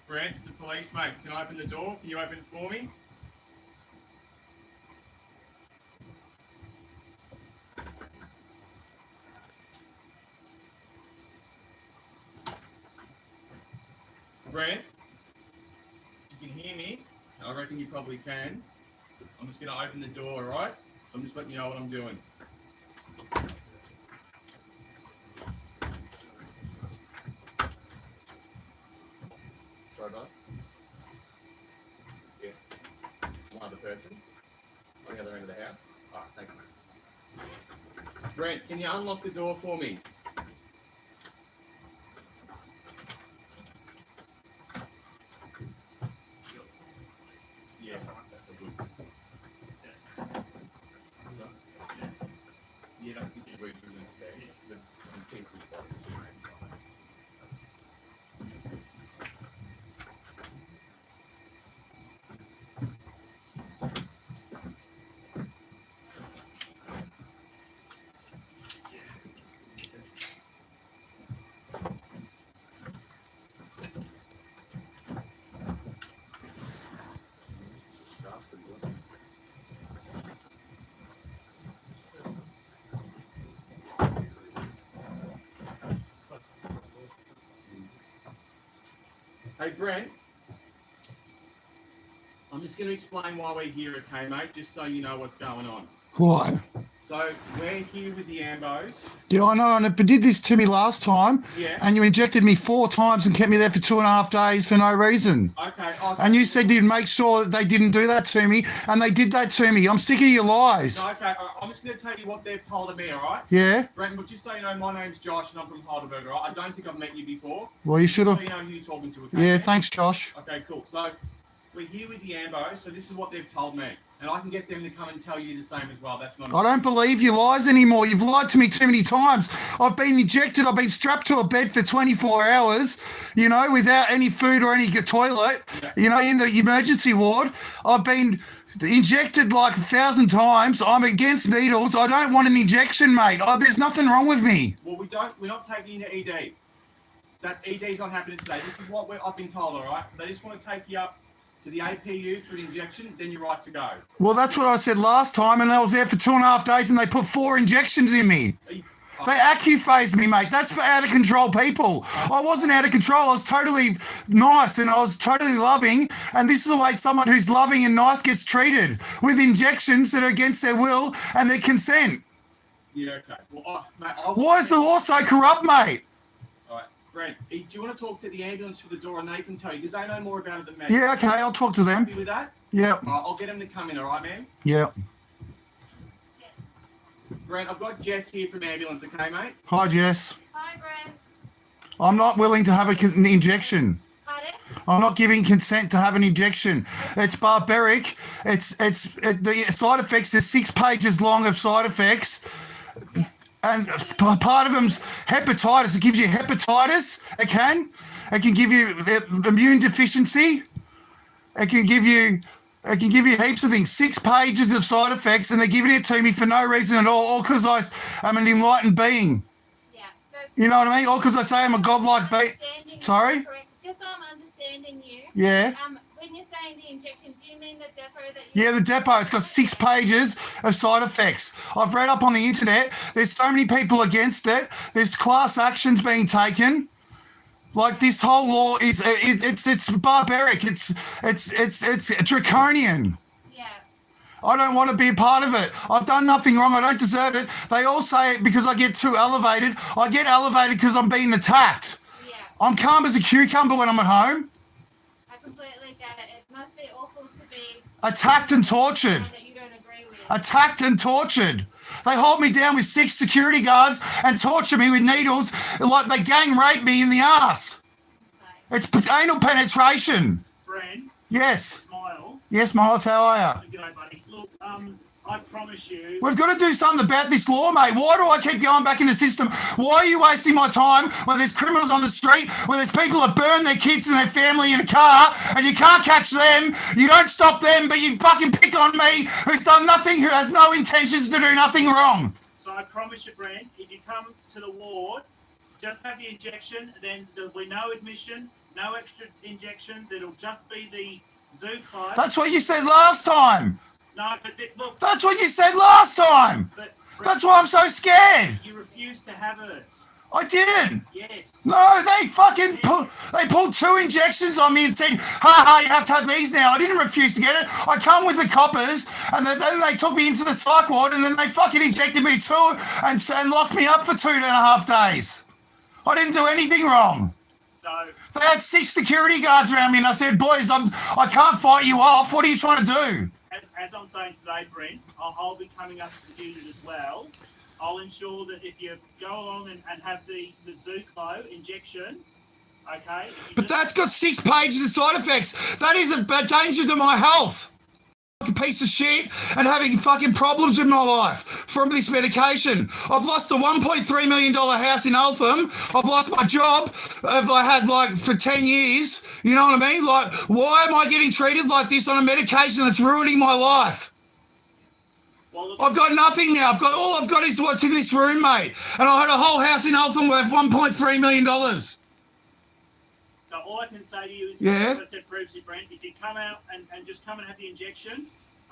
Brent, it's the police, mate. Can I open the door? Can you open it for me? Brent, you can hear me. I reckon you probably can. I'm just going to open the door, alright? So I'm just letting you know what I'm doing. Sorry, bud. Yeah. One other person on the other end of the house. Alright, thank you, mate. Brent, can you unlock the door for me? Yeah, that's a good. Yeah, this is where it's really okay. You can see which body is behind. Hey Brent, I'm just going to explain why we're here, okay, mate? Just so you know what's going on. Why? So we're here with the Ambos. Yeah, I know, and it did this to me last time. Yeah. And you injected me 4 times and kept me there for 2.5 days for no reason. Okay. And you said you'd make sure that they didn't do that to me, and they did that to me. I'm sick of your lies. No, okay, I'm just going to tell you what they've told me, all right? Yeah? Brent, but just so you know, my name's Josh and I'm from Heidelberg, all right? I don't think I've met you before. Well, you should have. So you know who you're talking to, okay? Yeah, thanks, Josh. Okay, cool. So we're here with the Ambos, so this is what they've told me. And I can get them to come and tell you the same as well. That's not. I don't believe your lies anymore. You've lied to me too many times. I've been injected. I've been strapped to a bed for 24 hours, you know, without any food or any toilet, you know, in the emergency ward. I've been injected like 1,000 times. I'm against needles. I don't want an injection, mate. There's nothing wrong with me. Well, we're not taking you to ED. That ED's not happening today. This is what I've been told, all right? So they just want to take you up to the APU for an injection, then you're right to go. Well, that's what I said last time, and I was there for 2.5 days, and they put 4 injections in me. They acuphased me, mate. That's for out of control people. I wasn't out of control. I was totally nice and I was totally loving. And this is the way someone who's loving and nice gets treated, with injections that are against their will and their consent. Yeah, okay. Well, mate, why is the law so corrupt, mate? All right, Brent, do you want to talk to the ambulance through the door and they can tell you? Because they know more about it than me. Yeah, okay, I'll talk to them. Happy with that? Yeah. I'll get them to come in, all right, man? Yeah. Brent, I've got Jess here from ambulance, okay, mate? Hi, Jess. Hi, Brent. I'm not willing to have an injection. Pardon? I'm not giving consent to have an injection. It's barbaric. The side effects, there's 6 pages long of side effects. Yeah. And part of them's hepatitis. It gives you hepatitis. It can give you immune deficiency. It can give you heaps of things. 6 pages of side effects, and they're giving it to me for no reason at all because I'm an enlightened being. Yeah. So You know what I mean? All because I say I'm a godlike being. Sorry? correct. Just so I'm understanding you. Yeah. When you're saying the injection, do you mean the depot that you... Yeah, the depot. It's got 6 pages of side effects. I've read up on the internet. There's so many people against it. There's class actions being taken. Like, this whole law is it's barbaric. It's draconian. Yeah. I don't want to be a part of it. I've done nothing wrong. I don't deserve it. They all say it because I get too elevated. I get elevated because I'm being attacked. Yeah. I'm calm as a cucumber when I'm at home. I completely get it. It must be awful to be... Attacked and tortured. ...that you don't agree with. Attacked and tortured. They hold me down with 6 security guards and torture me with needles like they gang rape me in the ass. Okay. It's anal penetration. Brent, Yes. Miles. Yes, Miles, how are you? G'day, buddy. Look, I promise you. We've got to do something about this law, mate. Why do I keep going back in the system? Why are you wasting my time when there's criminals on the street, when there's people that burn their kids and their family in a car, and you can't catch them, you don't stop them, but you fucking pick on me, who's done nothing, who has no intentions to do nothing wrong? So I promise you, Brent, if you come to the ward, just have the injection, then there'll be no admission, No extra injections. It'll just be the Zuclo. That's what you said last time. No, but look. That's what you said last time. But That's why I'm so scared. you refused to have it. I didn't. Yes. No, they fucking pulled 2 injections on me and said, ha, you have to have these now. I didn't refuse to get it. I come with the coppers, and then they took me into the psych ward, and then they fucking injected me 2 and locked me up for 2.5 days. I didn't do anything wrong. So They had 6 security guards around me, and I said, boys, I can't fight you off. What are you trying to do? as I'm saying today, Brent, I'll be coming up to the unit as well. I'll ensure that if you go along and have the Zuclo injection, okay? But that's got 6 pages of side effects. That is a danger to my health. Fucking piece of shit and having fucking problems with my life from this medication. I've lost a $1.3 million house in Eltham. I've lost my job. I had for 10 years. You know what I mean? Like, why am I getting treated like this on a medication that's ruining my life? I've got nothing now. All I've got is what's in this room, mate. And I had a whole house in Eltham worth $1.3 million. So all I can say to you is, Yeah. as I said previously, Brent, if you come out and just come and have the injection,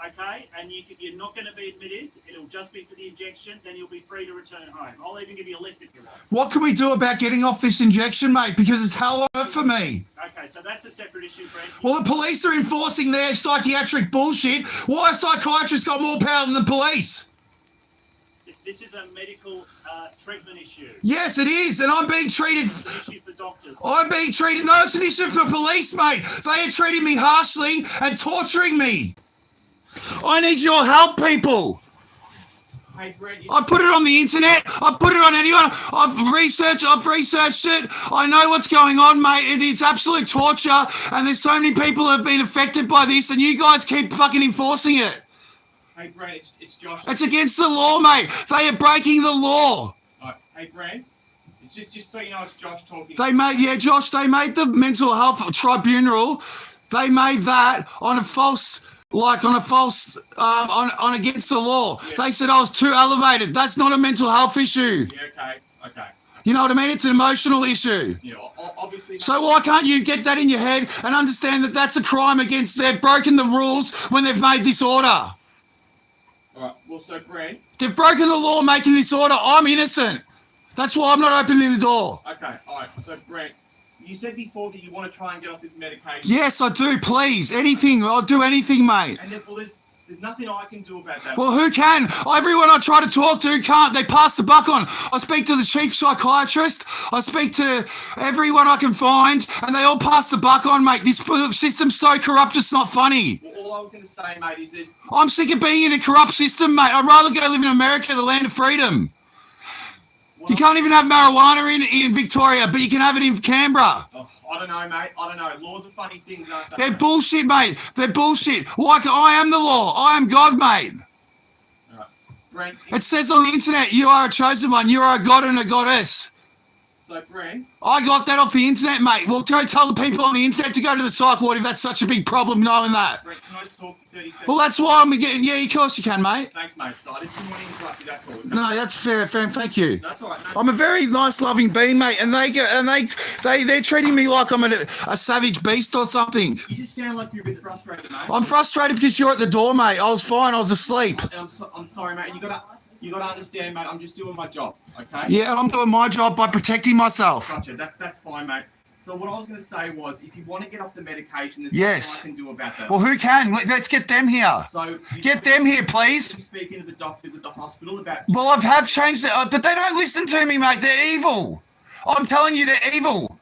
okay, and you're not going to be admitted, it'll just be for the injection, then you'll be free to return home. I'll even give you a lift if you want. What can we do about getting off this injection, mate? Because it's hell on earth for me. Okay, so that's a separate issue, Brent. Well, the police are enforcing their psychiatric bullshit. Why have psychiatrists got more power than the police? This is a medical treatment issue. Yes, it is, and I'm being treated. It's an issue for doctors. I'm being treated. No, it's an issue for police, mate. They are treating me harshly and torturing me. I need your help, people. Hey, Brent, I put it on the internet. I put it on anyone. I've researched it. I know what's going on, mate. It's absolute torture, and there's so many people who have been affected by this, and you guys keep fucking enforcing it. Hey, Brent, it's Josh. It's against the law, mate. They are breaking the law. Hey, Brent, just so you know, it's Josh talking. Josh, they made the mental health tribunal. They made that on against the law. Yeah. They said I was too elevated. That's not a mental health issue. Yeah, okay. You know what I mean? It's an emotional issue. Yeah, obviously. So why can't you get that in your head and understand that that's a crime against, they've broken the rules when they've made this order. All right, well, so, Brent. They've broken the law making this order. I'm innocent. That's why I'm not opening the door. Okay, all right, so, Brent, you said before that you want to try and get off this medication. Yes, I do. Please, anything. I'll do anything, mate. And there's nothing I can do about that. Well, who can? Everyone I try to talk to can't. They pass the buck on. I speak to the chief psychiatrist. I speak to everyone I can find, and they all pass the buck on, mate. This system's so corrupt, it's not funny. Well, all I was going to say, mate, is this. I'm sick of being in a corrupt system, mate. I'd rather go live in America, the land of freedom. You can't even have marijuana in Victoria, but you can have it in Canberra. Oh, I don't know, mate. I don't know. Laws are funny things, aren't they? They're bullshit, mate. They're bullshit. I am the law. I am God, mate. All right. Brent. It says on the internet, you are a chosen one. You are a god and a goddess. So, Brent. I got that off the internet, mate. Well, don't tell the people on the internet to go to the psych ward if that's such a big problem knowing that. Brent, can I just talk for 30 seconds? Well, that's why I'm getting... Yeah, of course you can, mate. Thanks, mate. So I just didn't want to interrupt you, that's all. No, that's fair. Thank you. That's all right. No, I'm a very nice, loving being, mate, and they're treating me like I'm a savage beast or something. you just sound like you're a bit frustrated, mate. I'm frustrated because you're at the door, mate. I was fine. I was asleep. And I'm sorry, mate. You got to understand, mate. I'm just doing my job, okay? Yeah, and I'm doing my job by protecting myself. Gotcha. That's fine, mate. So what I was going to say was, if you want to get off the medication, there's Yes. nothing I can do about that. Well, who can? Let's get them here. So Get them here, please. Speaking to the doctors at the hospital about. Well, have changed it, but they don't listen to me, mate. They're evil. I'm telling you, they're evil.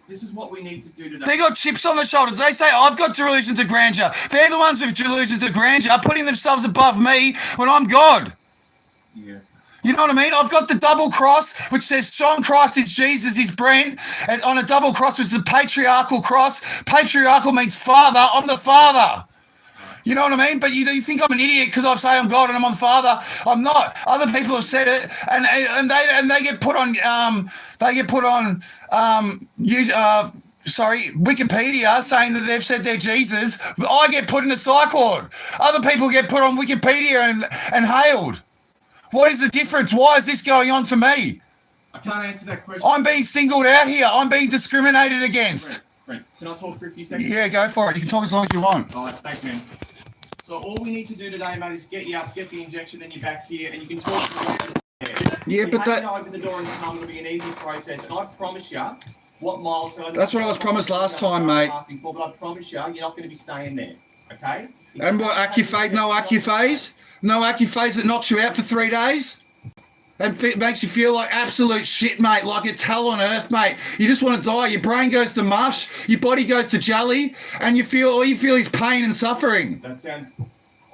This is what we need to do today. They got chips on their shoulders. They say, I've got delusions of grandeur. They're the ones with delusions of grandeur, putting themselves above me when I'm God. Yeah. You know what I mean? I've got the double cross, which says John Christ is Jesus, is Brent. And on a double cross, which is a patriarchal cross. Patriarchal means father. I'm the father. You know what I mean? But you think I'm an idiot because I say I'm God and I'm on the Father. I'm not. Other people have said it, and they get put on. Wikipedia saying that they've said they're Jesus. I get put in a psych ward. Other people get put on Wikipedia and hailed. What is the difference? Why is this going on to me? I can't answer that question. I'm being singled out here. I'm being discriminated against. Brent, can I talk for a few seconds? Yeah, go for it. You can talk as long as you want. All right, thanks, man. So all we need to do today, mate, is get you up, get the injection, then you're back here, and you can talk to the Yeah, you but have that... to open the door and come. It'll be an easy process, and I promise you, what Miles said. That's what I was promised last time, mate. Before, but I promise you, you're not going to be staying there. Okay? And what, Accuphase? No Accuphase? No Accuphase that knocks you out for 3 days? And makes you feel like absolute shit, mate. Like it's hell on earth, mate. You just want to die. Your brain goes to mush. Your body goes to jelly. And all you feel is pain and suffering. That sounds...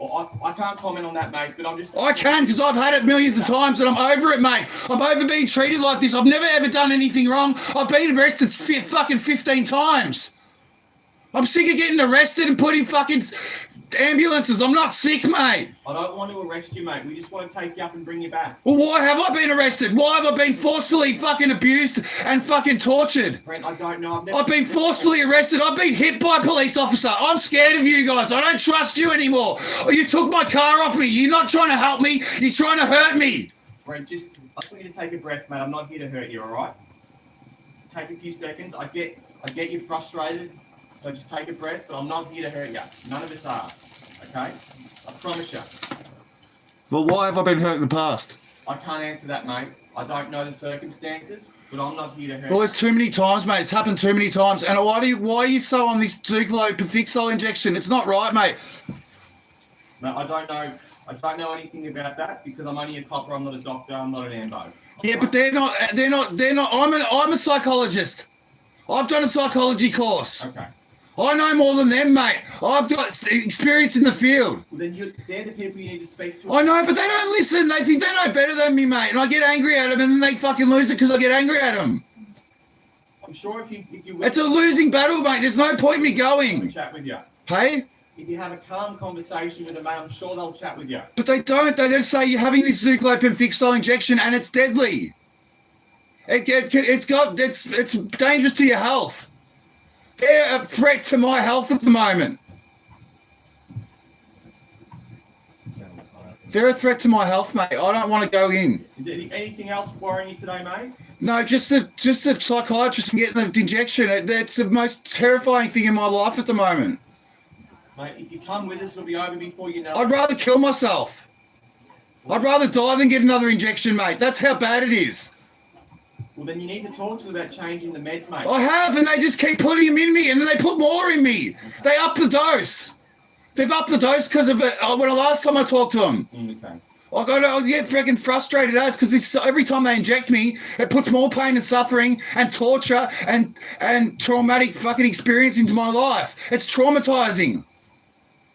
Well, I can't comment on that, mate, but I'm just... I can, because I've had it millions of times and I'm over it, mate. I'm over being treated like this. I've never ever done anything wrong. I've been arrested fucking 15 times. I'm sick of getting arrested and put in fucking ambulances. I'm not sick, mate. I don't want to arrest you, mate. We just want to take you up and bring you back. Well, why have I been arrested? Why have I been forcefully fucking abused and fucking tortured? Brent, I don't know. I've been forcefully arrested. I've been hit by a police officer. I'm scared of you guys. I don't trust you anymore. You took my car off me. You're not trying to help me. You're trying to hurt me. Brent, I just want you to take a breath, mate. I'm not here to hurt you, all right? Take a few seconds. I get you frustrated. So just take a breath, but I'm not here to hurt you. None of us are, okay? I promise you. Well, why have I been hurt in the past? I can't answer that, mate. I don't know the circumstances, but I'm not here to hurt Well, you. there's too many times, mate. It's happened too many times. And why are you so on this vicpol injection? It's not right, mate. No, I don't know anything about that because I'm only a copper. I'm not a doctor. I'm not an ambo. Yeah, but they're not. I'm a psychologist. I've done a psychology course. Okay. I know more than them, mate. I've got experience in the field. Well, then they're the people you need to speak to. I know, but they don't listen. They think they know better than me, mate. And I get angry at them, and then they fucking lose it because I get angry at them. I'm sure if you It's a losing battle, mate. There's no point in me going. chat with you. Hey? If you have a calm conversation with them, mate, I'm sure they'll chat with you. But they don't. They just say you're having this vicpol injection, and it's deadly. It's dangerous to your health. They're a threat to my health at the moment. They're a threat to my health, mate. I don't want to go in. Is there anything else worrying you today, mate? No, just the psychiatrist and getting the injection. That's the most terrifying thing in my life at the moment. Mate, if you come with us, it'll be over before you know it. I'd rather kill myself. I'd rather die than get another injection, mate. That's how bad it is. Well, then you need to talk to them about changing the meds, mate. I have, and they just keep putting them in me, and then they put more in me. They up the dose. They've upped the dose because of it. When the last time I talked to them, Okay. I get freaking frustrated as because every time they inject me, it puts more pain and suffering and torture and traumatic fucking experience into my life. It's traumatizing.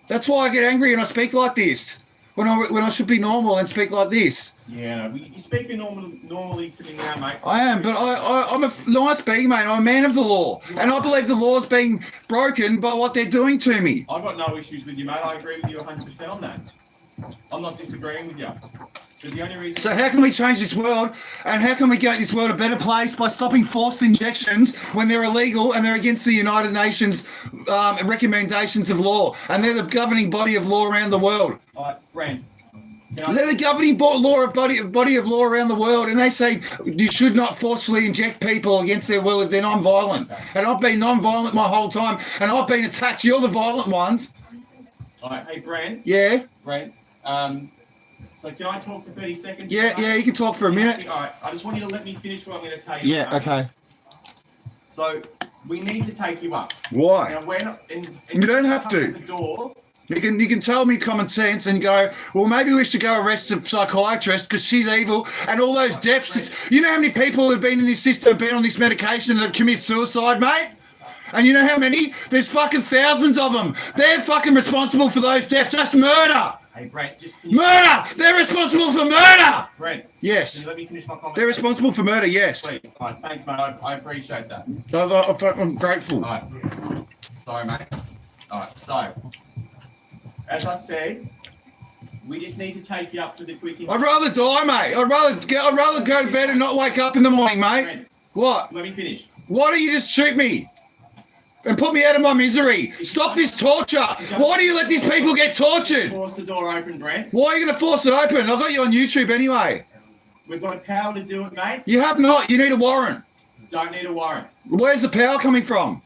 That's why I get angry and I speak like this when I should be normal and speak like this. Yeah, you're speaking normally to me now, mate. I am, but I'm a nice being, mate. I'm a man of the law, and I believe the law's being broken by what they're doing to me. I've got no issues with you, mate. I agree with you 100% on that. I'm not disagreeing with you. But the only reason... So how can we change this world, and how can we make this world a better place by stopping forced injections when they're illegal and they're against the United Nations recommendations of law, and they're the governing body of law around the world? All right, Brent. They're the governing body of law around the world, and they say you should not forcefully inject people against their will if they're non-violent. And I've been non-violent my whole time, and I've been attacked. You're the violent ones. All right, hey, Brent. Yeah? Brent, so can I talk for 30 seconds? Yeah, you can talk for a minute. All right, I just want you to let me finish what I'm going to tell you. Yeah, okay. So, we need to take you up. Why? Now, we're not... You don't have to. The door... You can tell me common sense and go, well, maybe we should go arrest a psychiatrist because she's evil and all those deaths. You know how many people have been in this system, have been on this medication and have committed suicide, mate? And you know how many? There's fucking thousands of them. They're fucking responsible for those deaths. That's murder. Hey, Brent, just... Murder! They're responsible for murder! Brent. Yes. Can you let me finish my comment? They're responsible for murder, yes. Please. All right, thanks, mate. I appreciate that. I'm grateful. All right. Sorry, mate. All right, so... As I said, we just need to take you up to the quick... I'd rather die, mate. I'd rather go to bed and not wake up in the morning, mate. Brent, What? let me finish. Why don't you just shoot me? And put me out of my misery. Stop this torture. Why do you let these people get tortured? Force the door open, Brent. Why are you going to force it open? I've got you on YouTube anyway. We've got power to do it, mate. You have not. You need a warrant. Don't need a warrant. Where's the power coming from?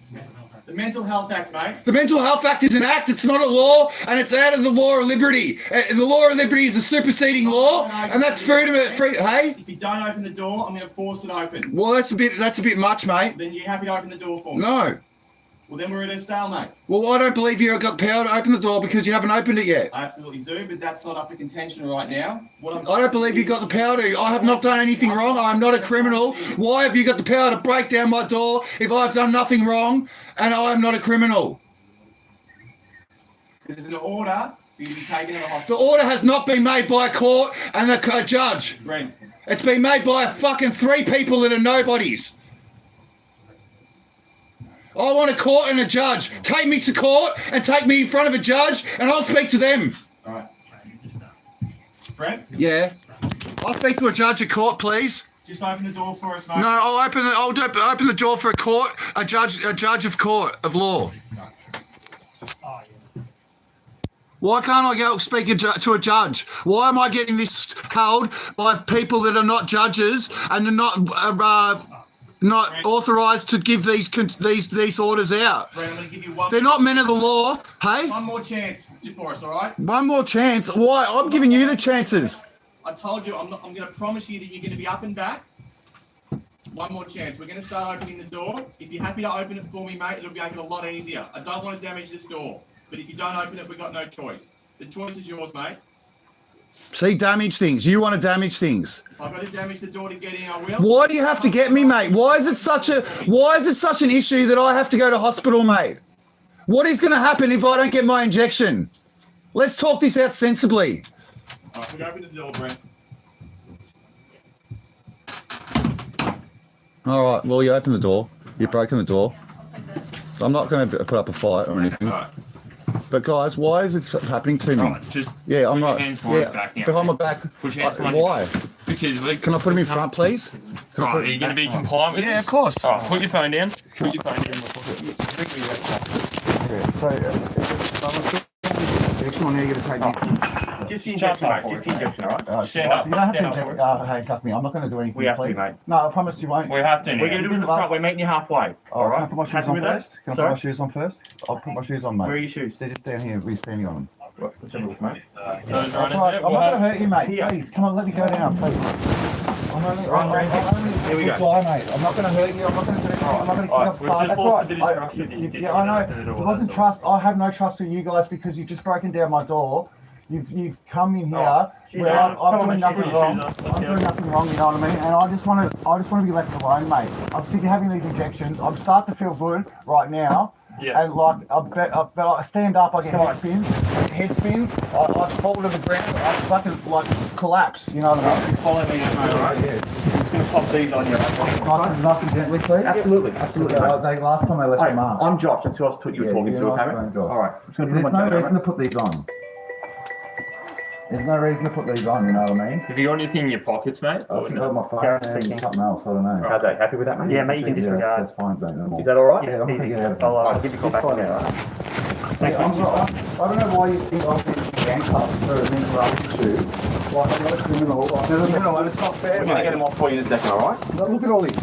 The Mental Health Act, mate. The Mental Health Act is an act. It's not a law, and it's out of the law of liberty. The law of liberty is a superseding law, and that's freedom. Hey. If you don't open the door, I'm going to force it open. Well, that's a bit much, mate. Then you happy to open the door for me? No. Well, then we're at a stalemate. Well, I don't believe you've got the power to open the door because you haven't opened it yet. I absolutely do, but that's not up for contention right now. I don't believe you've got the power to. I have not done anything wrong. I am not a criminal. Why have you got the power to break down my door if I've done nothing wrong and I am not a criminal? There's an order for you to be taken to the The hospital. order has not been made by a court and a judge. Brent, It's been made by fucking 3 people that are nobodies. I want a court and a judge. Take me to court and take me in front of a judge and I'll speak to them. all right. Brent, Yeah. I'll speak to a judge at court, please. just open the door for us, mate. No, I'll open the door for a court, a judge of court of law. Why can't I go speak to a judge? Why am I getting this held by people that are not judges and are not authorised to give these orders out? Brent, I'm going to give you one. They're not men of the law. Hey, One more chance for us, all right? one more chance. Why? I'm giving you the chances. I told you, I'm going to promise you that you're going to be up and back. One more chance. We're going to start opening the door. If you're happy to open it for me, mate, it'll make it a lot easier. I don't want to damage this door. But if you don't open it, we've got no choice. The choice is yours, mate. See, damage things. You want to damage things. If I've got to damage the door to get in, I will. Why do you have to get me, mate? Why is it such an issue that I have to go to hospital, mate? What is going to happen if I don't get my injection? Let's talk this out sensibly. All right, we'll open the door, Brent. All right. Well, you open the door. You've broken the door. I'm not going to put up a fight or anything. All right. But guys, why is this happening to me? Right, just Yeah, I'm put your not. hands behind your Yeah, back now, behind my mate. back. Put your hands behind your Why? because we Can I put them in front, please? Can I Right, put are you going to be compliant with Yeah, this? of course. All right, put your phone down. Put your phone down. Yeah, so, injection on here, you're going to take me. Just the injection, mate. Just the injection, all right? Stand up. You don't have Stand to up. handcuff me. I'm not going to do anything. We have to, please. mate. No, I promise you won't. We have to now. We're going to do it in the front. We're meeting you halfway. All right. Can I put my shoes Happy on with that? first? Can I put Sorry? my shoes on first? I'll put my shoes on, mate. Where are your shoes? They're just down here. We're standing on them. Let's have a look, mate. Those That's right in right. there. I'm We'll not going to have- hurt you, mate. Here. Please, come on, let me go down, please. I'm only Here we go. fly, mate. I'm not going to hurt you. I'm not going to do anything. I'm not going to kick Alright, up we've far. just That's lost right. a bit of trust with you. Yeah, I know. It wasn't trust. I have no trust in you guys because you've just broken down my door. You've come in here Shoes where on. I'm Come on, doing mate, nothing put your wrong. shoes on. Let's I'm go. doing nothing wrong. You know what I mean? And I just want to be left alone, mate. I'm sick of having these injections. I'm starting to feel good right now. Yeah. And like, I stand up, I get head spins. I fall to the ground. I fucking like collapse. You know what I mean? Follow me, mate, all right? Yeah. Just going to pop these on you. Nice and gently, please. Absolutely. Last time I left Hey, the mark. I'm Josh. That's who I was you were Yeah, talking you're to, nice, okay? mate, Josh. All right. I'm just going to There's put my no phone reason to put these on. There's no reason to put these on, you know what I mean? Have you got anything in your pockets, mate? I can hold my phone Gareth and speaking. something else, I don't know. How's that? Happy with that, mate? Yeah, mate, you can disregard. That's fine, don't know. Is that all right? Yeah, I'm Easy. taking it out of I'll there. give you a call back. Okay, all right. I don't know why you think I'm being handcuffed for an interruption. Like, I'm not a criminal. No, it's not fair, We're going to mate. get them off for you in a second, all right? Look at all this.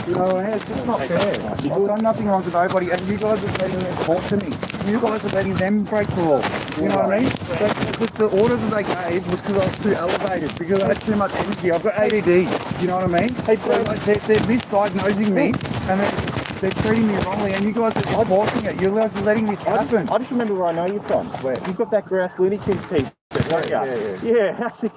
You know, it's just not fair. I've done nothing wrong to nobody, and you guys are letting them talk to me. You guys are letting them break the law. You know what I mean? The order that they gave was because I was too elevated, because I had too much energy. I've got ADD. You know what I mean? So like, they're misdiagnosing me, and they're treating me wrongly, and you guys are forcing it. You guys are letting this happen. I just remember where I know you from. Where? You've got that grass Looney Tunes teeth, don't you? Yeah, that's it.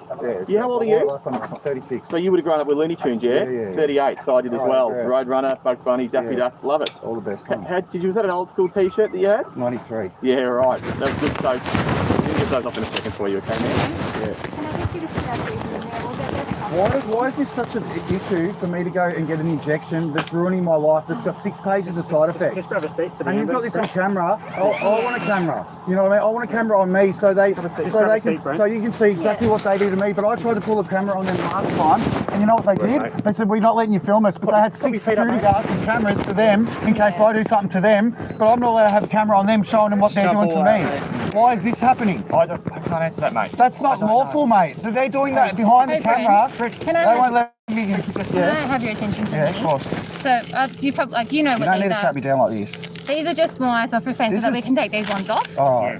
Yeah, how old are you? Last time I was 36. So you would have grown up with Looney Tunes, yeah? Yeah. 38, so I did as Right, well. yeah. Roadrunner, Bugs Bunny, Daffy Yeah. Duck, love it. All the best. Was that an old school t-shirt that you had? 93. Yeah, right. That was good. So, we'll get those off in a second for you, okay, man? Yeah. Can I get you to sit down, please, and then we'll get this. Why is this such an issue for me to go and get an injection that's ruining my life, that's got 6 pages of side effects? have a seat for the And you've got this on camera. I want a camera. You know what I mean? I want a camera on me so you can see exactly what they do to me. But I tried to pull the camera on them last time, and you know what they did? They said, we're not letting you film us, but they had 6 security guards and cameras for them in case I do something to them. But I'm not allowed to have a camera on them showing them what they're doing to me. Why is this happening? I can't can't answer that, mate. That's not lawful, mate. They're doing that behind the Hey, Brent, camera. Can They I, won't let me. can I Yeah, have your attention for a yeah, of minute? course. So, you probably, like, you know You what don't these need to are. strap me down like this. These are just my soft restraints This so that we is- can take these ones off. Oh,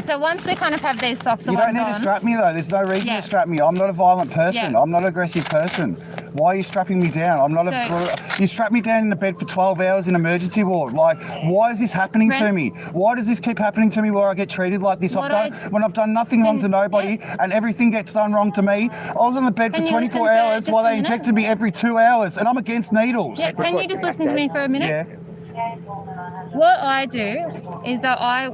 So once we kind of have these soft you ones don't need on, to strap me though. There's no reason Yeah. to strap me. I'm not a violent person. Yeah. I'm not an aggressive person. Why are you strapping me down? I'm not You strap me down in the bed for 12 hours in emergency ward. Like, why is this happening to Brent- me? Why does this keep happening to me where I get treated like this? What When I've done nothing wrong to Can- nobody and everything gets done wrong to me. I was on the bed for Can you 24 listen to hours just while a they minute? injected me every 2 hours, and I'm against needles. yeah, can you just listen to me for a minute? Yeah. What I do is that I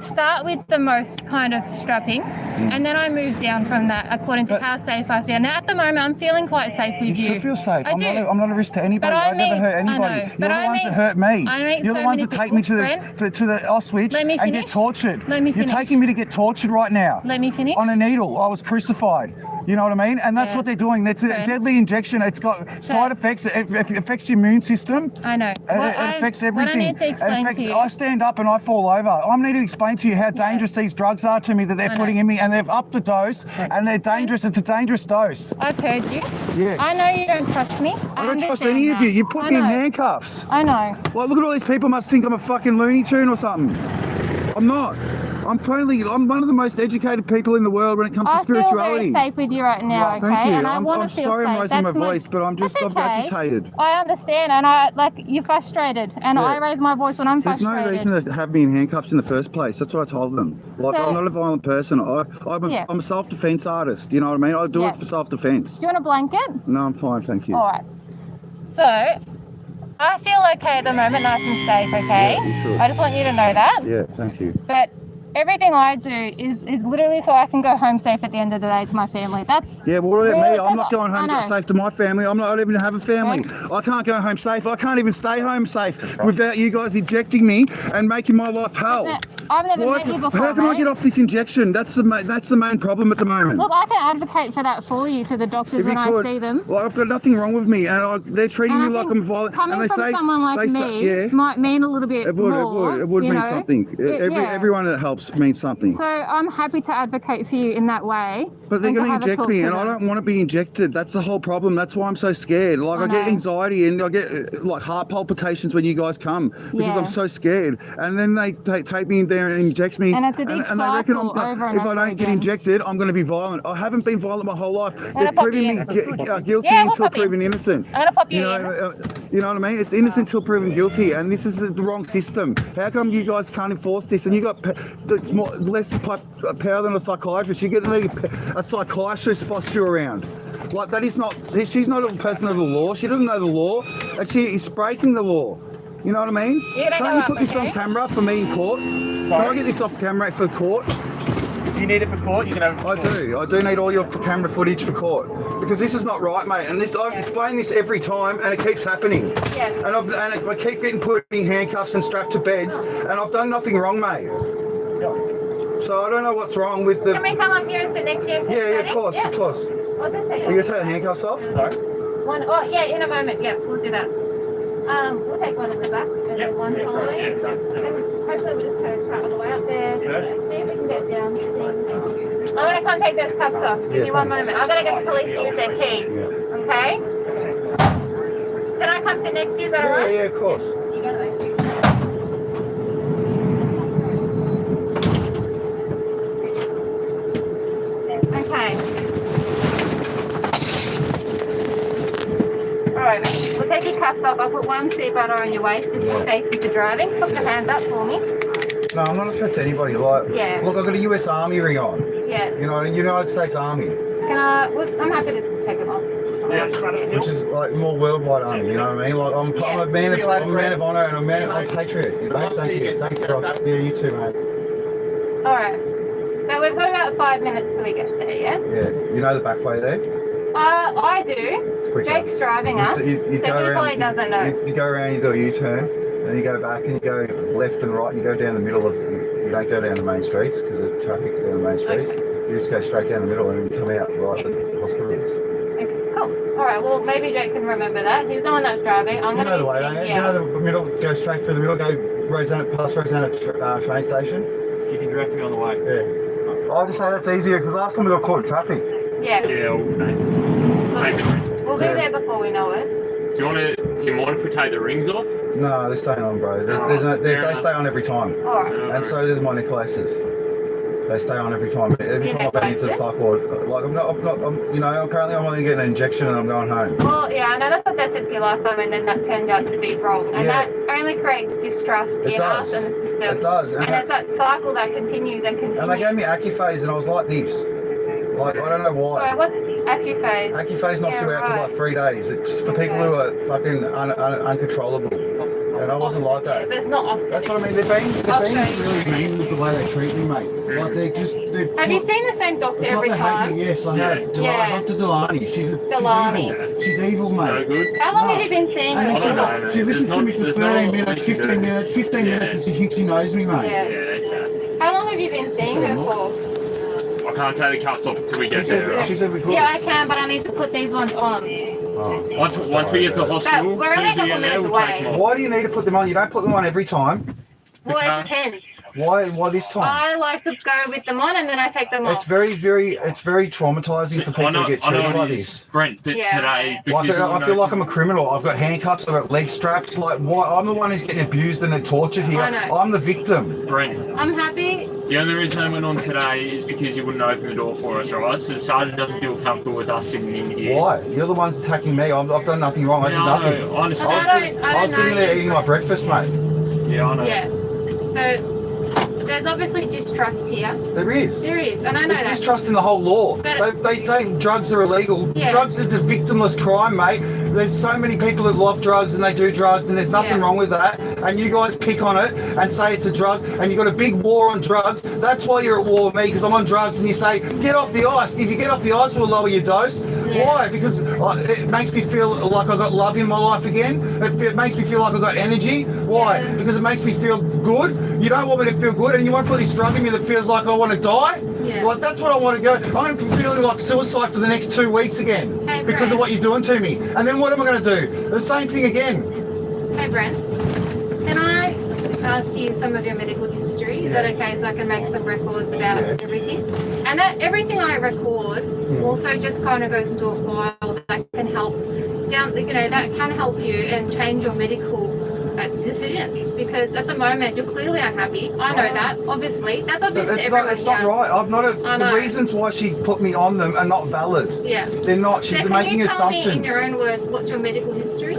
start with the most kind of strapping, and then I move down from that according to But- how safe I feel. Now, at the moment, I'm feeling quite safe with You you. should feel safe. I do. I'm not a risk to anybody. But I I never mean- hurt I anybody. know, but You're I the ones mean- that hurt me. I mean You're the so ones many that take me to people, the Auschwitz Let me and get finish. tortured. Let me You're finish. taking me to get tortured right now. Let me finish. On a needle. I was crucified. You know what I mean? And that's Yeah. what they're doing. It's a Brent. deadly injection. It's got side effects. It affects your immune system. I know. It What affects What I everything. need to explain to you. I stand up and I fall over. I need to explain to you how dangerous these drugs are to me that they're I know. putting in me, and they've upped the dose, and they're dangerous. It's a dangerous dose. I've heard you. Yes. I know you don't trust me. I don't trust understand any of that. you. You put I me in know. handcuffs. I know. Like, look at all these people must think I'm a fucking Looney Tune or something. I'm not. I'm one of the most educated people in the world when it comes to I feel very spirituality. safe with you right now, okay? Thank you. And I want I'm to feel sorry I'm safe. raising my That's voice, but I'm That's I'm okay. agitated. I understand, and you're frustrated, and Yeah. I raise my voice when I'm There's frustrated. no reason to have me in handcuffs in the first place. That's what I told them. Like, So- I'm not a violent person. Yeah. I'm a self-defense artist. You know what I mean? I do Yeah. it for self-defense. Do you want a blanket? No, I'm fine, thank you. All right. So, I feel okay at the moment, nice and safe, okay? Yeah, you should. I just want you to know that. Yeah, thank you. But everything I do is literally so I can go home safe at the end of the day to my family. That's Yeah, well, what about Really? me? I'm not going I home know. safe to my family. I don't even have a family. I can't go home safe. I can't even stay home safe without you guys injecting me and making my life hell. I've never Why- met you before. how can I mate. get off this injection? That's the main problem at the moment. Look, I can advocate for that for you to the doctors If you when could, I see them. well, I've got nothing wrong with me, and they're treating And me I like think I'm violent. coming And they from say, someone like they me say, yeah, might mean a little bit it would, more. it would you mean know? something. Yeah. Everyone that helps means something. So I'm happy to advocate for you in that way. But they're and going to have a inject talk me, to and I them. don't want to be injected. That's the whole problem. That's why I'm so scared. Like, I get know. anxiety and I get like heart palpitations when you guys come because Yeah. I'm so scared. And then they take me in there and inject me. And it's a big and they reckon cycle over and if I over don't get again. injected, I'm going to be violent. I haven't been violent my whole life. They're I'll pop proving you me in. guilty Yeah, we'll until pop you in. proven innocent. I'm gonna pop you, You know, in. you know what I mean? It's innocent till proven guilty, and this is the wrong system. How come you guys can't enforce this? And you got it's less power than a psychiatrist. You get a psychiatrist boss you around. Like, that is not. She's not a person of the law. She doesn't know the law, and she is breaking the law. You know what I mean? You don't Can't go you up, put this okay? on camera for me in court? Can I get this off camera for court? If you need it for court, you can have it for court. I do need all your camera footage for court because this is not right, mate. And I've explained this every time, and it keeps happening. Yes. And I keep getting put in handcuffs and strapped to beds, and I've done nothing wrong, mate. So I don't know what's wrong with the. Can we come up here and sit next to you? Yeah, of course, of course. I'll just take Are you gonna take the handcuffs off? Sorry? Oh, yeah, in a moment. Yeah, we'll do that. We'll take one at the back and then one Yeah, side. yeah, And hopefully we'll just go all the way up there. Yeah. See if we can get down to things. I'm gonna come take those cuffs off. Give Yeah, me one thanks. moment. I'm gonna get the police to use their key. Okay? Can I come sit next to you? Is that Yeah, alright? yeah, of course. You go, thank you. Okay. Alright, we'll take your cuffs off. I'll put one seatbelt on your waist just for safety for driving. Put your hands up for me. No, I'm not a threat to anybody. Like, Yeah. look, I've got a US Army ring on. Yeah. You know, United States Army, Can I? I'm happy to take them off. Yeah, just run it. which is like more worldwide army. You know what I mean? Like, I'm a man See you later, I'm a man of honor, and I'm a patriot. You know? Nice to Thank see you. you. Thanks, Ross. Yeah, you too, mate. Alright. So we've got about 5 minutes till we get there, yeah? Yeah, you know the back way there? I do. It's quicker. Jake's driving us. You So he go probably around, doesn't know. you go around, you do a U-turn, then you go back and you go left and right, you go down the middle of, you don't go down the main streets because of traffic down the main streets. You just go straight down the middle and you come out right at the hospital is. Okay, cool. Alright, well maybe Jake can remember that. He's the one that's driving. I'm You gonna know the be way, sitting don't you? here. You know the middle, go straight through the middle, go Rosanna, past Rosanna train station. You can direct me on the way. Yeah. I'll just say that's easier because last time we got caught in traffic. Yeah. Yeah, okay. We'll be there before we know it. Do you mind if we take the rings off? No, they're staying on, bro. They stay on every time. Alright. And so do my necklaces. They stay on every time. Every Your time I go into the necklaces? psych ward, like I'm currently I'm only getting an injection and I'm going home. Well, yeah, I know that's what they said to you last time, and then that turned out to be wrong. And Yeah. that only creates distrust It in does. us and the system. It does. And it's that cycle that continues and continues. And they gave me Accuphase and I was like this. Like, I don't know Sorry, why. what? Accuphase. Accuphase knocks Yeah, you out for right. like 3 days. It's for people who are fucking uncontrollable. And I wasn't like that. But it's not Austin. That's what I mean. They're being really mean with the way they treat me, mate. Like they're Have you seen the same doctor it's every like they hate time? me. Yes, I have. Yeah. Dr. Delaney. She's Delaney. evil. She's evil, No mate. good. How long No. have you been seeing And her then I don't for? know. she listens to me for There's 13 no- minutes, 15 minutes, 15 Yeah. minutes, and she thinks she knows me, mate. Yeah. Yeah, How long have you been seeing her for? I can't take the cuffs off until we get there. She said we could. Yeah, I can, but I need to put these ones on. Oh. Once we get to the hospital, we're as soon only as we a get couple there, minutes we'll away. take them off. Why do you need to put them on? You don't put them on every time. Well, it Because- depends. Why this time? I like to go with them on and then I take them It's off. very traumatizing for people to get treated like it this. is, Brent, but Yeah. today, Like, because I feel like I'm a criminal. I've got handcuffs, I've got leg straps. Like, why? I'm the one who's getting abused and tortured here. I know. I'm the victim. Brent, I'm happy. the only reason I went on today is because you wouldn't open the door for us, alright? So the sergeant doesn't feel comfortable with us sitting in here. Why? You're the ones attacking me. I've done nothing wrong. I did nothing. I understand. I was sitting there eating my breakfast, mate. Yeah, I know. Yeah. So there's obviously distrust here. There is. There is, and I know There's that. distrust in the whole law. But- They say drugs are illegal. Yeah. Drugs is a victimless crime, mate. There's so many people that love drugs and they do drugs and there's nothing Yeah. wrong with that. And you guys pick on it and say it's a drug and you've got a big war on drugs. That's why you're at war with me, because I'm on drugs, and you say, get off the ice. If you get off the ice, we'll lower your dose. Yeah. Why? Because it makes me feel like I've got love in my life again. It makes me feel like I've got energy. Why? Yeah. Because it makes me feel good. You don't want me to feel good and you want to put this drug in me that feels like I want to die? Yeah. Like, that's what I want to go. I'm feeling like suicide for the next 2 weeks again Hey, because Brent. of what you're doing to me. And then what am I going to do? The same thing again. Hey Brent, can I ask you some of your medical history? Is that okay, so I can make some records about everything? And that everything I record also just kind of goes into a file that can help that can help you and change your medical decisions, because at the moment you're clearly unhappy. I know that, obviously. That's obvious to everyone. It's not right. I'm not I the know. reasons why she put me on them are not valid. Yeah. They're not. So She's can making you tell me in assumptions. your own words what's your medical history?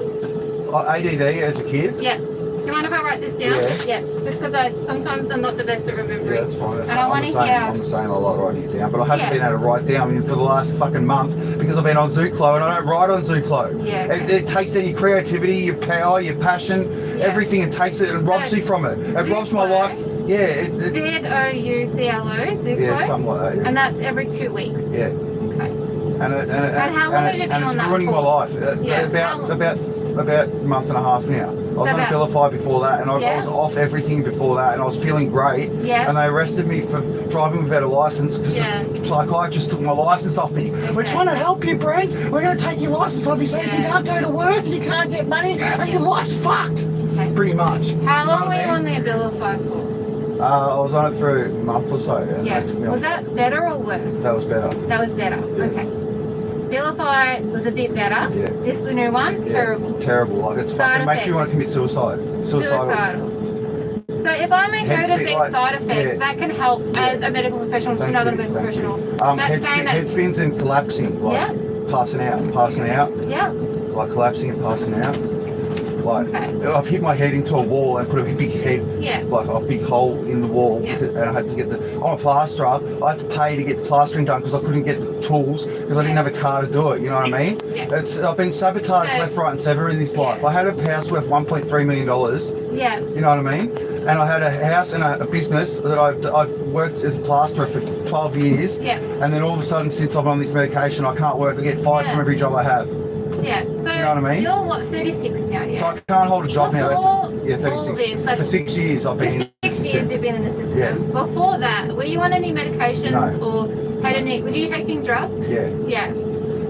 ADD as a kid. Yeah. Do you mind if I write this down? Yeah. Just because sometimes I'm not the best at remembering. Yeah, that's fine. And I want to hear. I'm the same. I like writing it down, but I haven't Yeah. been able to write down for the last fucking month because I've been on Zooclo and I don't write on Zooclo. Yeah. It takes down your creativity, your power, your passion, Yeah. everything. It takes it and robs So, you from it. It robs my Zooclo. life. Yeah, it's ZOUCLO, Zooclo. yeah, something like that. Yeah. And that's every 2 weeks. Yeah. Okay. And how long have you been and on it's that ruining my for? life. Yeah, About a month and a half now. I was on about- Abilify before that, and I Yeah. was off everything before that, and I was feeling great. Yeah. And they arrested me for driving without a license because Yeah. the psychiatrist took my license off me. We're Okay. trying to help you, Brent. We're going to take your license off you so you Yeah. can't go to work and you can't get money and your life's fucked. Okay. Pretty much. How long know were what you I on mean? the Abilify for? I was on it for a month or so. And Yeah. they took me Was off. that better or worse? That was better. That was better. Yeah. Okay. Abilify was a bit better. Yeah. This new one, Yeah. terrible. Terrible. Like it Side makes me effects. want to commit suicide. Suicidal. So if I make Head note of spin, these like- side effects, yeah. that can help as a medical professional to Thank another you, medical thank you. professional. That's saying that- Head spins and collapsing, like Yeah. passing out, Yeah. like collapsing and passing out. Like Okay. I've hit my head into a wall and put a big head, Yeah. like a big hole in the wall, Yeah. and I had to get I'm a plasterer. I had to pay to get the plastering done because I couldn't get the tools because I didn't have a car to do it. You know what I mean? Yeah. I've been sabotaged So- left, right, and centre in this life. Yeah. I had a house worth $1.3 million. Yeah. You know what I mean? And I had a house and a business that I've worked as a plasterer for 12 years. Yeah. And then all of a sudden, since I'm on this medication, I can't work. I get fired Yeah. from every job I have. Yeah. So You know what I mean? you're what, 36 now, yeah? So I can't hold a job now. Before Yeah, all 36. this, like, For 6 years I've for been in the 6 years system. you've been in the system. Before that, were you on any medications No. or were you taking drugs? Yeah. Yeah.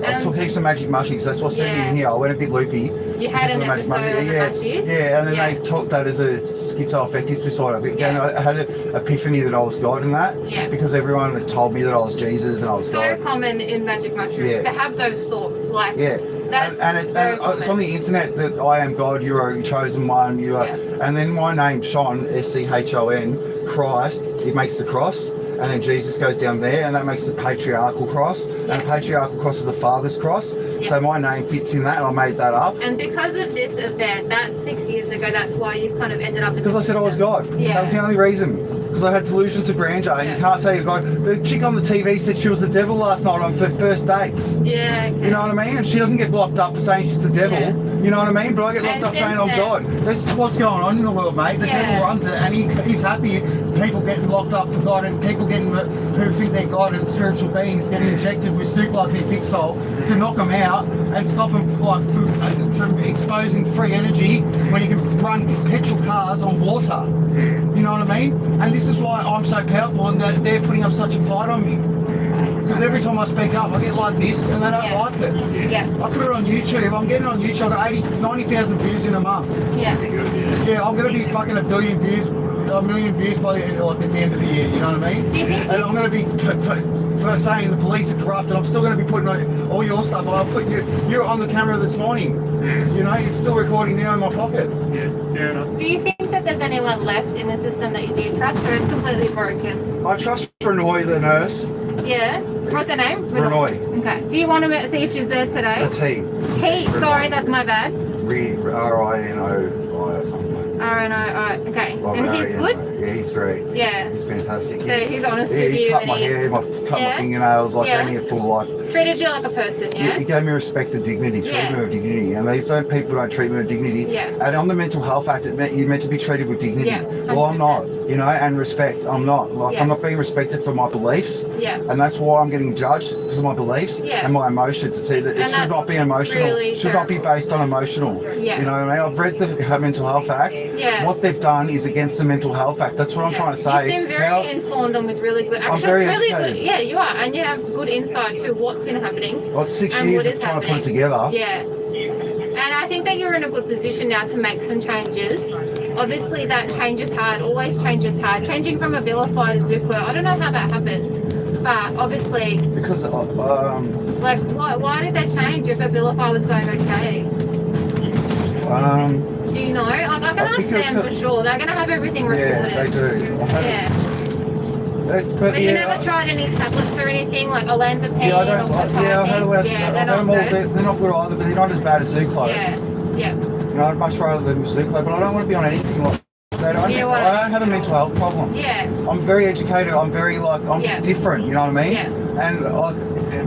I took heaps of magic mushies. That's what sent me in here. I went a bit loopy. You had an because of the episode of the mushies? Yeah, and then they took that as a schizoaffective disorder. But again, I had an epiphany that I was God in that. Yeah. Because everyone had told me that I was Jesus and I was so God. common in magic mushrooms to have those thoughts. Like, that's it's on the internet that I am God, you are a chosen one, you are, and then my name, Sean, S-C-H-O-N, Christ, it makes the cross, and then Jesus goes down there, and that makes the patriarchal cross, and the patriarchal cross is the Father's cross, so my name fits in that, and I made that up. And because of this event, that's 6 years ago, that's why you've kind of ended up in because I said I was God. Yeah. That was the only reason. Because I had delusions of grandeur, and you can't say you're God. The chick on the TV said she was the devil last night on first dates. Yeah. Okay. You know what I mean? And she doesn't get blocked up for saying she's the devil. Yeah. You know what I mean? But I get locked up saying I'm God. This is what's going on in the world, mate. The devil runs it, and he's happy. People getting locked up for God, and people who think they're God and spiritual beings getting injected with psychairtrists vicpol to knock them out and stop them from exposing free energy when you can run petrol cars on water. You know what I mean? And this is why I'm so powerful, and that they're putting up such a fight on me. Because every time I speak up, I get like this, and they don't like it. Yeah. I put it on YouTube. I'm getting on YouTube. I got 90,000 views in a month. Yeah. Yeah, I'm going to be fucking a million views by the end of the year. You know what I mean? And I'm going to be for saying the police are corrupt, and I'm still going to be putting all your stuff on. I'll put you're on the camera this morning. You know, it's still recording now in my pocket. Yeah, fair enough. Do you think that there's anyone left in the system that you do trust, or it's completely broken? I trust Renoi, the nurse. Yeah. What's her name? Renoi. Okay. Do you want to see if she's there today? A T. T. Sorry, that's my bad. R-I-N-O-I or something. R-N-O-I. Okay. And he's good? Yeah, he's great. Yeah. He's fantastic. So he's honest with you. He cut my hair, cut my fingernails, gave me a full life. Treated you like a person, yeah? He gave me respect and dignity, treatment of dignity. And these people don't treat me with dignity. Yeah. And on the mental health act, you're meant to be treated with dignity. Yeah, well, I'm not, you know, and respect. I'm not. I'm not being respected for my beliefs. Yeah. And that's why I'm getting judged because of my beliefs and my emotions. It should not be emotional. Really should not be based on emotional. Yeah. You know what I mean? I've read the Mental Health Act. Yeah. What they've done is against the Mental Health Act. That's what I'm trying to say. You seem very informed and with really good. Actually, I'm very really educated. good. Yeah, you are, and you have good insight to what's been happening. Well, it's 6 years of trying to put it together. Yeah. And I think that you're in a good position now to make some changes. Obviously, that change is hard. Always change is hard. Changing from a vilify to Zuqua, I don't know how that happened, but obviously. Because like, why did they change if a vilify was going okay? Do you know? I can understand for sure. They're going to have everything recorded. Yeah, they do. But you never tried any tablets or anything like olanzapine I had they're not good. They're not good either, but they're not as bad as Zuqua. Yeah. You know, I'd much rather than Zuqua, but I don't want to be on anything like that. I don't have a mental health problem. Yeah. I'm very educated. I'm very I'm just different. You know what I mean? Yeah. And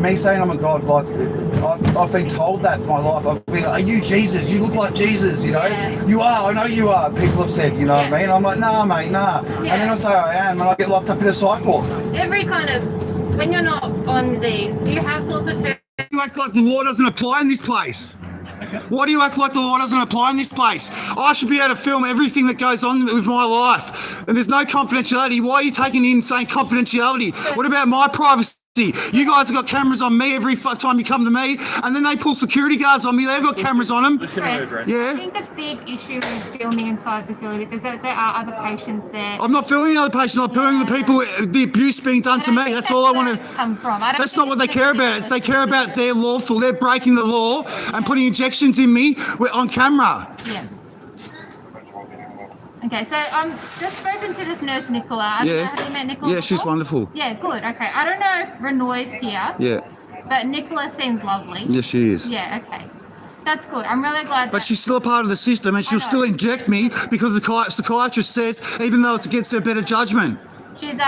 me saying I'm a god, I've been told that my life. I've been, are you Jesus? You look like Jesus. You know, you are. I know you are. People have said, you know what I mean? I'm like, nah, mate, nah. And then I say I am, and I get locked up in a psych ward. Every kind of when you're not on these, do you have thoughts of? You act like the law doesn't apply in this place. Okay. Why do you act like the law doesn't apply in this place? I should be able to film everything that goes on with my life. And there's no confidentiality. Why are you taking in saying confidentiality? What about my privacy? You guys have got cameras on me every time you come to me, and then they pull security guards on me. They've got cameras on them. Yeah. I think the big issue with filming inside facilities is that there are other patients there. I'm not filming other patients. I'm filming the people, the abuse being done to me. That's all I want to. Come from. That's not what they care about. They care about their lawful. They're breaking the law and putting injections in me on camera. Yeah. Okay, so I'm just spoken to this nurse Nicola. Have you met Nicola? Yeah, she's wonderful. Yeah, good. Okay, I don't know if Renoy's here. Yeah. But Nicola seems lovely. Yeah, she is. Yeah. Okay. That's good. I'm really glad. But she's still a part of the system, and she'll still inject me because the psychiatrist says, even though it's against her better judgment. She's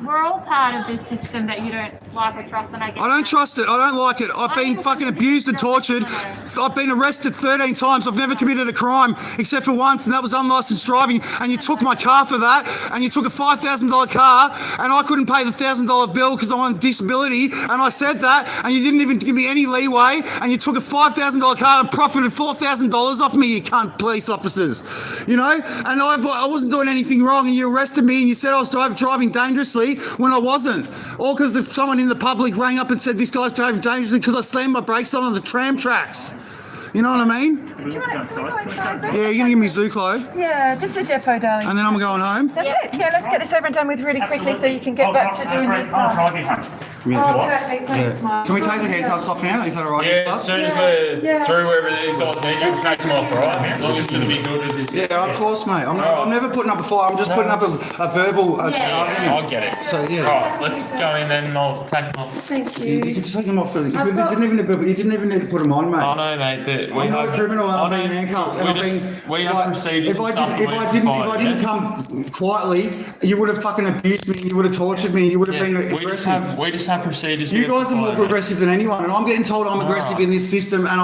we're all part of this system that you don't like or trust, and I don't trust it. I don't like it. I've been fucking abused and tortured. I've been arrested 13 times. I've never committed a crime except for once, and that was unlicensed driving. And you took my car for that, and you took a $5,000 car, and I couldn't pay the $1,000 bill because I'm on disability. And I said that, and you didn't even give me any leeway. And you took a $5,000 car and profited $4,000 off me, you cunt police officers. You know, and I wasn't doing anything wrong, and you arrested me, and you said I was driving dangerously when I wasn't. All because of someone someone in the public rang up and said this guy's driving dangerously because I slammed my brakes on the tram tracks. You know what I mean? Do you want to go inside? Yeah, you're going to give me Zuklo, Yeah, just the depot, darling. and then I'm going home. That's it. Yeah, let's get this over and done with really quickly so you can get back to doing your I'll stuff. drive you home. Oh, perfect. Thanks, Mark. Can we take the handcuffs off now? Is that all right? Yeah, as soon as we're Yeah. through wherever these guys need, you can take them off, alright? As long as you're going to be good with this. Yeah, of course, mate. I'm never putting up a fight. I'm just putting up a verbal Yeah. argument. I get it. So yeah. Alright, let's go in then and I'll take them off. Thank You you. can just take them off, Philly. You didn't even need to put them on, mate. I know, mate, but we I'm not a have- criminal and I I'm being know, handcuffed. we And just- I'm being, we have like, procedures if and I stuff didn't, that if we I didn't, follow, if I didn't yeah? come quietly, you would have fucking abused me. You would have tortured me. You would have Yeah, been we just aggressive. have procedures. You we have guys to are more follow, mate. aggressive than anyone, and I'm getting told I'm aggressive Alright. in this system, and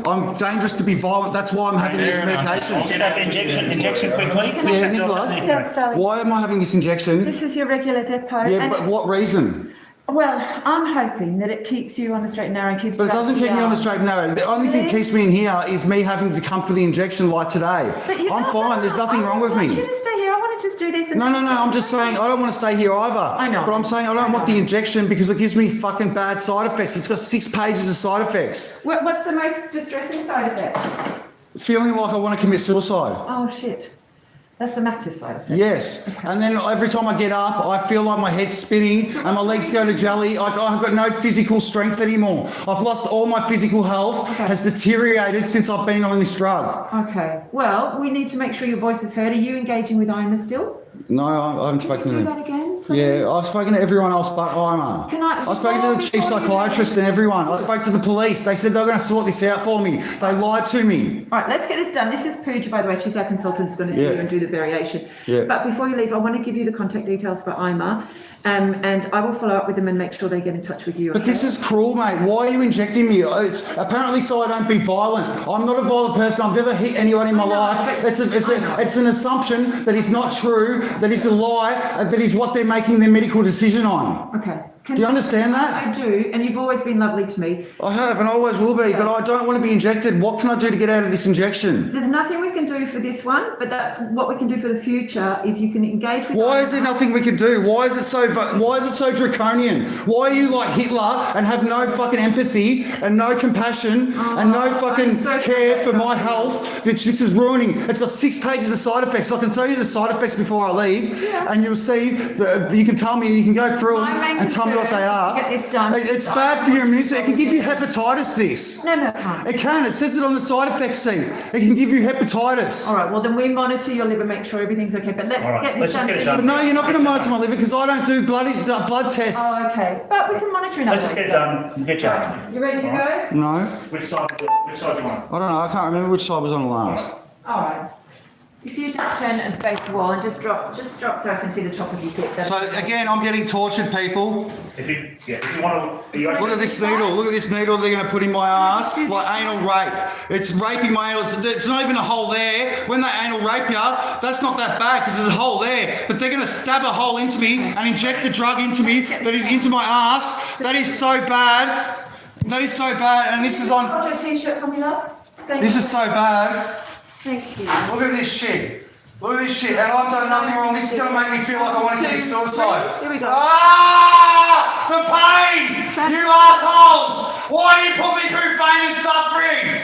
I'm dangerous to be violent. That's why I'm having this Fair enough. medication. Just have the injection quickly. Yeah, Nicola. Yes, darling. Why am I having this injection? This is your regular depot. Yeah, and but what reason? well, I'm hoping that it keeps you on the straight and narrow and keeps But you it doesn't keep me on the straight and narrow. The only thing that keeps me in here is me having to come for the injection like today. I'm fine. There's nothing wrong with I want me. you to stay here. I want to just do this. And No, I'm just saying I don't want to stay here either. I know. But I'm saying I don't want the injection because it gives me fucking bad side effects. It's got 6 pages of side effects. What's the most distressing side effect? Feeling like I want to commit suicide. Oh, shit. That's a massive side effect. Yes. And then every time I get up, I feel like my head's spinning and my legs go to jelly. Like I've got no physical strength anymore. I've lost all my physical health, has deteriorated since I've been on this drug. Okay. Well, we need to make sure your voice is heard. Are you engaging with IMA still? No, I haven't Can you spoken to do them. that again, please? Yeah, I've spoken to everyone else but IMA. Can I- I've spoken to the chief before you- psychiatrist and everyone. I spoke to the police. They said they were going to sort this out for me. They lied to me. All right, let's get this done. This is Pooja, by the way. She's our consultant who's going to see Yeah. you and do the variation. Yeah. But before you leave, I want to give you the contact details for IMA, and I will follow up with them and make sure they get in touch with you. But this is cruel, mate. Why are you injecting me? It's apparently so I don't be violent. I'm not a violent person. I've never hit anyone in my life. It's an assumption that is not true, that it's a lie, that is what they're making their medical decision on. Okay. Do you understand that? I do, and you've always been lovely to me. I have and always will be, but I don't want to be injected. What can I do to get out of this injection? There's nothing we can do for this one, but that's what we can do for the future. Is you can engage with. Why is there nothing we can do? Why is it so draconian? Why are you like Hitler and have no fucking empathy and no compassion and no fucking I'm so care sorry. for my health? That this is ruining. It's got 6 pages of side effects. I can tell you the side effects before I leave, and you'll see. You can tell me. You can go through them My main and tell me what they are. concern is to get this done. It's bad for your immune system. It can give you hepatitis. This. No, it can't. It can. It says it on the side effects sheet. It can give you hepatitis. All right. Well, then we monitor your liver, make sure everything's okay. But let's All right, get this let's just done. get it so you- done. But no, you're not going to monitor my liver because I don't do blood tests. Oh, okay. But we can monitor another. Let's just get it done and get you home. You ready to go? No, Which side do you want? I don't know. I can't remember which side was on last. All right. If you just turn and face the wall and just drop so I can see the top of your hip. That's- So again, I'm getting tortured, people. If you want to, are you Look at this needle. Look at this needle they're going to put in my ass, like anal rape. It's raping my anal. It's not even a hole there. When they anal rape you, that's not that bad because there's a hole there. But they're going to stab a hole into me and inject a drug into me that is into my ass. That is so bad. That is so bad. And this is on. Hold your t-shirt for me, love. Thank This you. is so bad. Thank you. Look at this shit. Look at this shit. And I've done nothing wrong. This is going to make me feel like I want to commit suicide. Here we go. Ah! The pain! You assholes! Why do you put me through pain and suffering?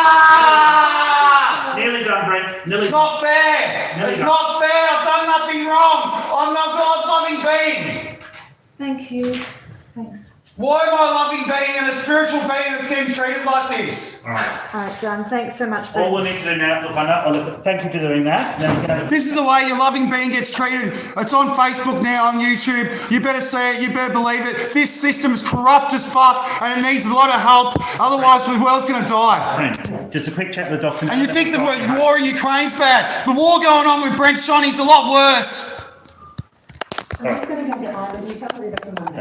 Ah! Nearly done, Brent. Nearly It's not fair. Nearly It's done. not fair. I've done nothing wrong. I'm not God's loving being. Thank you. Thanks. Why am I a loving being and a spiritual being that's getting treated like this? All right. All right, done. Thanks so much, All Brent. we need to do now, look, I know, thank you for doing that. Then we can have This is the way your loving being gets treated. It's on Facebook now, on YouTube. You better see it. You better believe it. This system's corrupt as fuck and it needs a lot of help. Otherwise, the world's going to die. Brent, just a quick chat with the doctor. And you think the war in Ukraine's bad. The war going on with Brent Shoney's a lot worse. I'm just going to go get Ivan. You can't leave it for Monday.